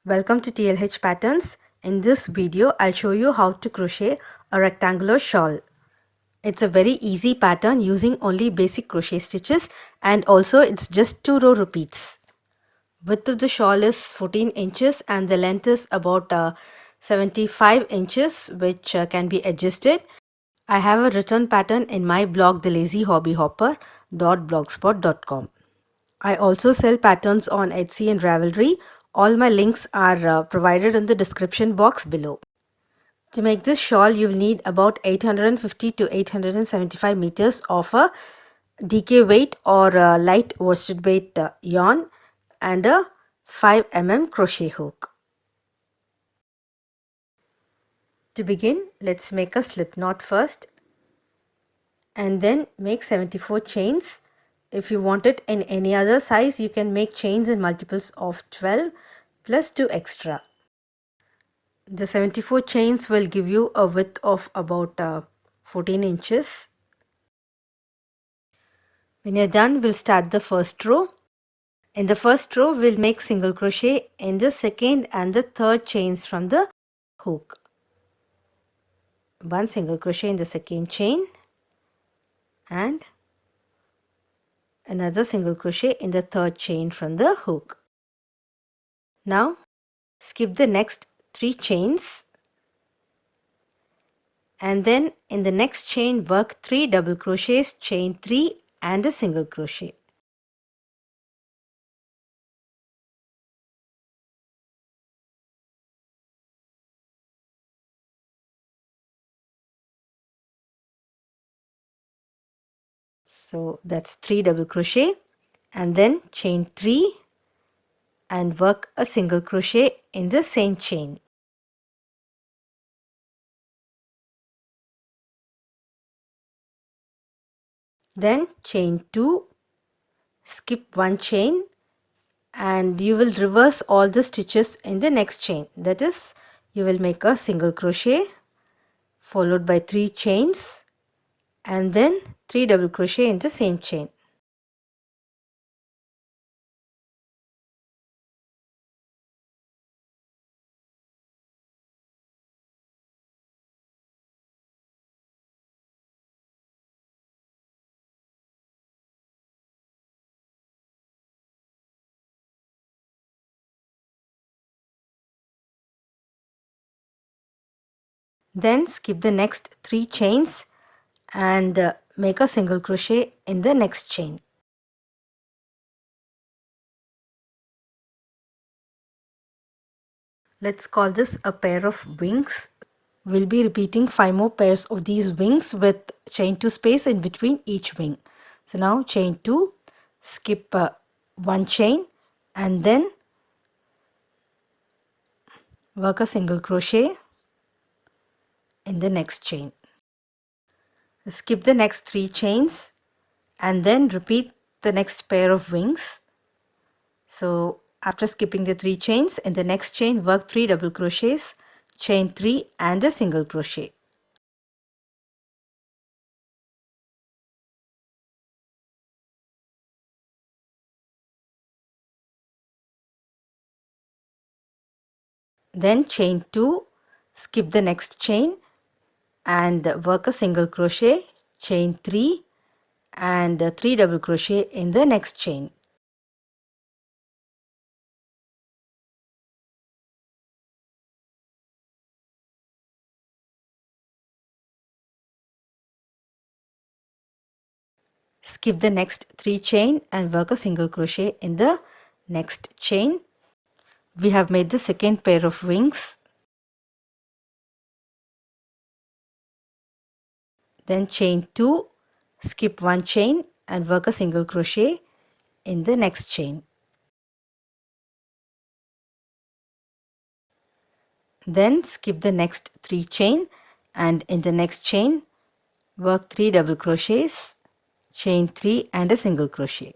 Welcome to TLH Patterns. In this video, I'll show you how to crochet a rectangular shawl. It's a very easy pattern using only basic crochet stitches, and also it's just 2 row repeats. Width of the shawl is 14 inches and the length is about 75 inches, which can be adjusted. I have a written pattern in my blog thelazyhobbyhopper.blogspot.com. I also sell patterns on Etsy and Ravelry. All my links are provided in the description box below. To make this shawl, you will need about 850 to 875 meters of a DK weight or light worsted weight yarn and a 5 mm crochet hook. To begin, let's make a slip knot first and then make 74 chains. If you want it in any other size, you can make chains in multiples of 12 plus 2 extra. The 74 chains will give you a width of about 14 inches. When you're done, we'll start the first row. In the first row, we'll make single crochet in the second and the third chains from the hook. One single crochet in the second chain and another single crochet in the third chain from the hook. Now skip the next 3 chains and then in the next chain work 3 double crochets, chain 3 and a single crochet. So that's 3 double crochet and then chain 3 and work a single crochet in the same chain. Then chain 2, skip 1 chain and you will reverse all the stitches in the next chain. That is, you will make a single crochet followed by 3 chains and then 3 double crochet in the same chain. Then skip the next 3 chains and make a single crochet in the next chain. Let's call this a pair of wings. We'll be repeating 5 more pairs of these wings with chain 2 space in between each wing. So now chain 2, skip 1 chain and then work a single crochet in the next chain. Skip the next 3 chains and then repeat the next pair of wings. So after skipping the 3 chains, in the next chain work 3 double crochets, chain 3 and a single crochet. Then chain 2, skip the next chain and work a single crochet, chain 3 and 3 double crochet in the next chain. Skip the next 3 chain and work a single crochet in the next chain. We have made the second pair of wings. Then chain 2, skip 1 chain and work a single crochet in the next chain. Then skip the next 3 chain and in the next chain work 3 double crochets, chain 3 and a single crochet.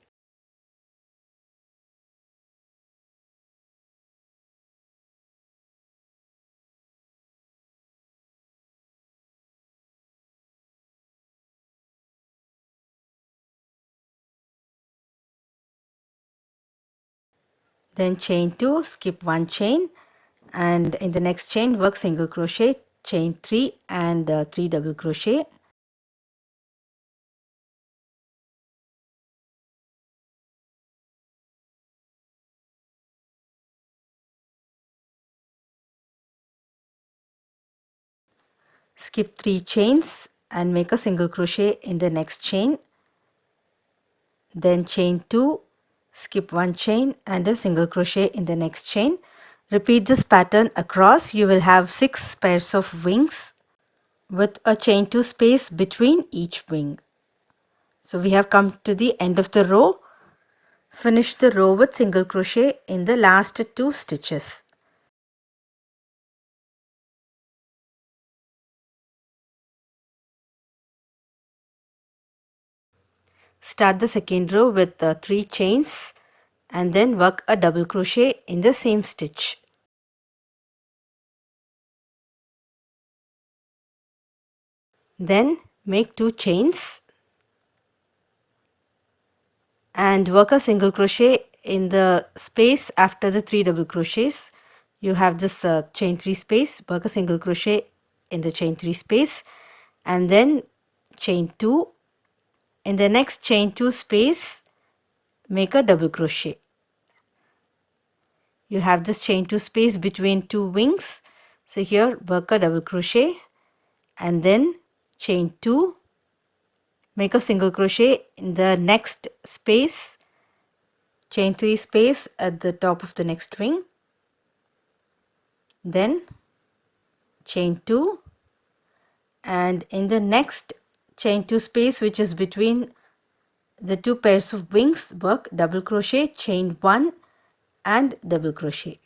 then chain 2, skip 1 chain, and in the next chain work single crochet, chain 3 and 3 double crochet. Skip 3 chains and make a single crochet in the next chain, then chain 2, skip 1 chain and a single crochet in the next chain. Repeat this pattern across. You will have 6 pairs of wings with a chain 2 space between each wing. So we have come to the end of the row. Finish the row with single crochet in the last 2 stitches. Start the second row with 3 chains and then work a double crochet in the same stitch. Then make 2 chains and work a single crochet in the space after the 3 double crochets. You have this chain 3 space, work a single crochet in the chain 3 space and then chain 2. In the next chain 2 space, make a double crochet. You have this chain 2 space between 2 wings. So here work a double crochet and then chain 2, make a single crochet in the next space, chain 3 space at the top of the next wing, then chain 2, and in the next chain 2 space which is between the 2 pairs of wings, work double crochet, chain 1 and double crochet.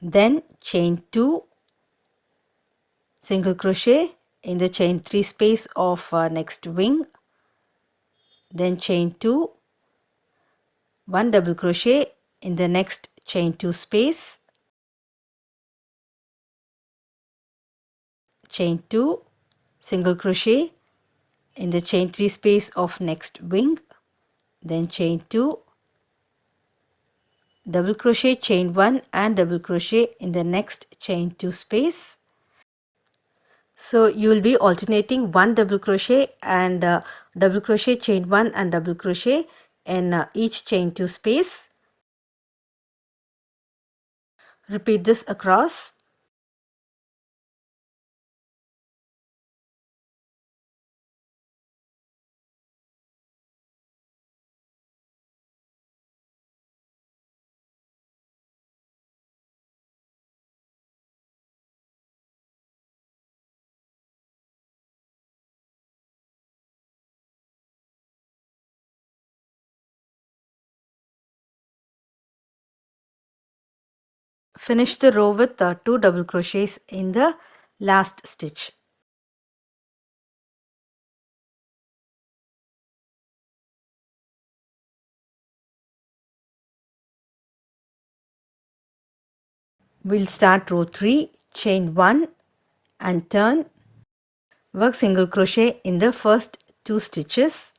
Then chain 2, single crochet in the chain 3 space of next wing, then chain 2, 1 double crochet in the next chain 2 space, chain 2, single crochet in the chain 3 space of next wing, then chain 2, double crochet, chain 1 and double crochet in the next chain 2 space. So you will be alternating 1 double crochet and double crochet, chain 1 and double crochet in each chain 2 space. Repeat this across. Finish the row with 2 double crochets in the last stitch. We'll start row 3, chain 1 and turn. Work single crochet in the first 2 stitches.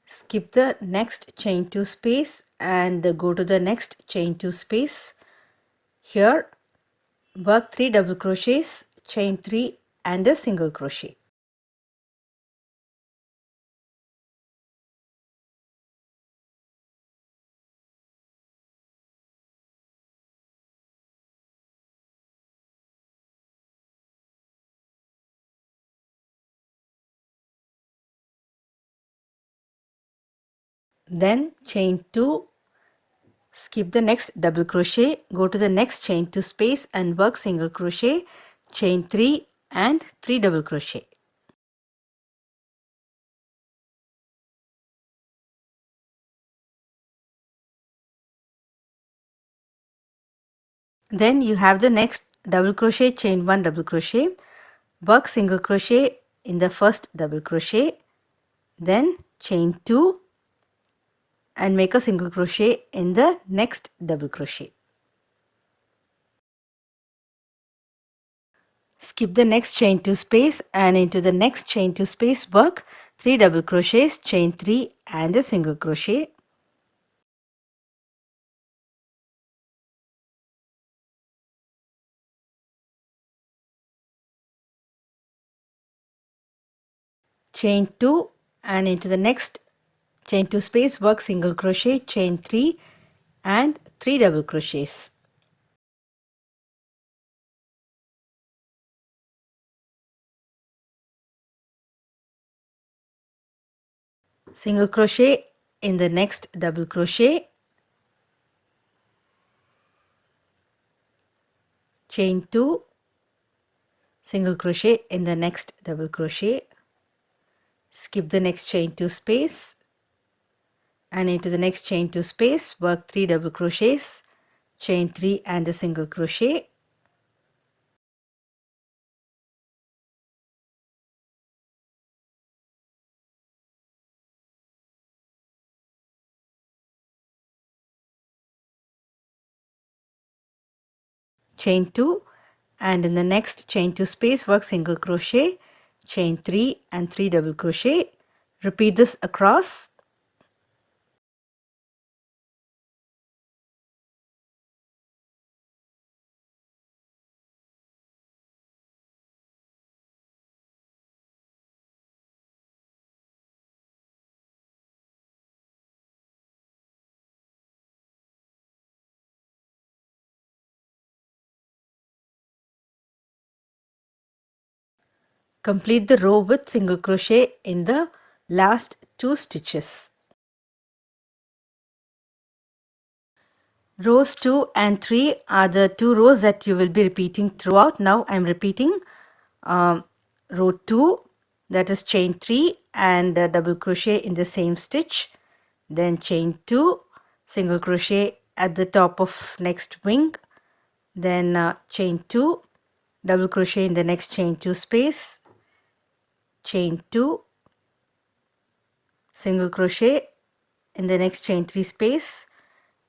Skip the next chain 2 space and go to the next chain 2 space. Here work 3 double crochets, chain 3 and a single crochet. Then chain 2, skip the next double crochet, go to the next chain 2 space and work single crochet, chain 3 and 3 double crochet. Then you have the next double crochet, chain 1 double crochet, work single crochet in the first double crochet, then chain 2 and make a single crochet in the next double crochet. Skip the next chain 2 space and into the next chain 2 space work 3 double crochets, chain 3 and a single crochet. Chain 2 and into the next chain 2 space work single crochet, chain 3 and 3 double crochets. Single crochet in the next double crochet, chain 2, single crochet in the next double crochet, skip the next chain 2 space and into the next chain 2 space work 3 double crochets, chain 3 and a single crochet. Chain 2 and in the next chain 2 space work single crochet, chain 3 and 3 double crochet. Repeat this across. Complete the row with single crochet in the last 2 stitches. Rows 2 and 3 are the 2 rows that you will be repeating throughout. Now I am repeating row 2, that is chain 3 and double crochet in the same stitch, then chain 2, single crochet at the top of next wing, then chain 2, double crochet in the next chain 2 space, chain 2, single crochet in the next chain 3 space,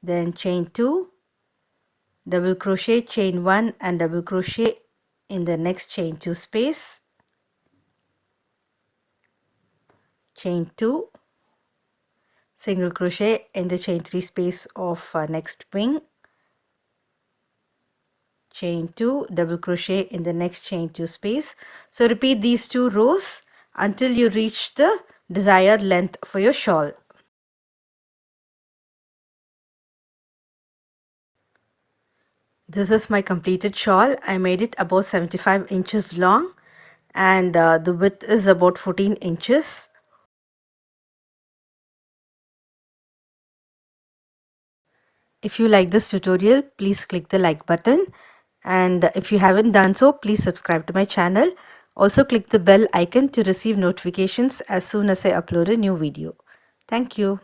then chain 2, double crochet, chain 1 and double crochet in the next chain 2 space, chain 2, single crochet in the chain 3 space of next wing, chain 2, double crochet in the next chain 2 space. So repeat these 2 rows until you reach the desired length for your shawl. This is my completed shawl. I made it about 75 inches long and the width is about 14 inches. If you like this tutorial, please click the like button, and if you haven't done so, please subscribe to my channel. Also click the bell icon to receive notifications as soon as I upload a new video. Thank you.